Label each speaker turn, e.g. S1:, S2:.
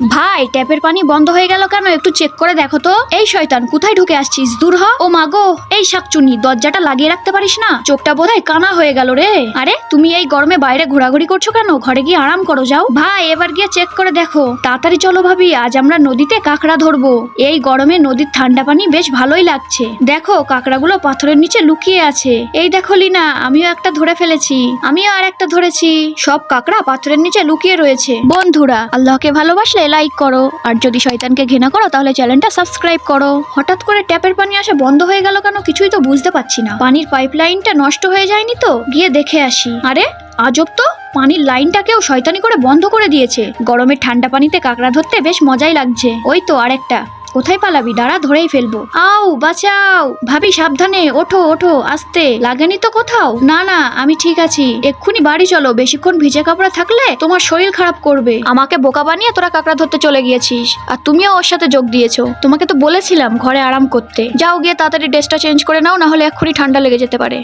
S1: ভাই, ট্যাপের পানি বন্ধ হয়ে গেল কেন? একটু চেক করে দেখো তো। এই শয়তান, কোথায় ঢুকে আসছিস? দূর হ। ও মাগো, এই শাকচুনি, দরজাটা লাগিয়ে রাখতে পারিস না? চোখটা বোধহয় কানা হয়ে গেল রে। আরে তুমি এই গরমে বাইরে ঘোরাঘুরি করছো কেন? ঘরে গিয়ে আরাম করো, যাও। ভাই, এবার গিয়ে চেক করে দেখো। তাড়াতাড়ি চলো ভাবি, আজ আমরা নদীতে কাঁকড়া ধরবো। এই গরমে নদীর ঠান্ডা পানি বেশ ভালোই লাগছে। দেখো, কাঁকড়াগুলো পাথরের নিচে লুকিয়ে আছে। এই দেখো লিনা, আমিও একটা ধরে ফেলেছি। আমিও আর একটা ধরেছি। সব কাঁকড়া পাথরের নিচে লুকিয়ে রয়েছে। বন্ধুরা, আল্লাহকে ভালোবাসলে লাইক করো, আর যদি শয়তানকে ঘৃণা করো তাহলে চ্যানেলটা সাবস্ক্রাইব করো। হঠাৎ করে ট্যাপের পানি আসা বন্ধ হয়ে গেল কেন? কিছুই তো বুঝতে পারছি না। পানির পাইপলাইনটা নষ্ট হয়ে যায়নি তো? গিয়ে দেখে আসি। আরে আজব তো, পানির লাইনটাকেও শয়তানি করে বন্ধ করে দিয়েছে। গরমে ঠান্ডা পানিতে কাঁকড়া ধরতে বেশ মজাই লাগছে। ওই তো আরেকটা। কোথায় পালাবি? দাঁড়া, ধরেই ফেলবো। আউ, বাঁচাও। ভাবি সাবধানে, ওঠো ওঠো, আস্তে। লাগেনি তো কোথাও? না না, আমি ঠিক আছি। এক্ষুনি বাড়ি চলো, বেশিক্ষণ ভিজে কাপড়ে থাকলে তোমার শরীর খারাপ করবে। আমাকে বোকা বানিয়ে তোরা কাঁকড়া ধরতে চলে গিয়েছিস, আর তুমিও ওর সাথে যোগ দিয়েছো। তোমাকে তো বলেছিলাম ঘরে আরাম করতে। যাও, গিয়ে তাড়াতাড়ি ড্রেসটা চেঞ্জ করে নাও, না হলে এক্ষুনি ঠান্ডা লেগে যেতে পারে।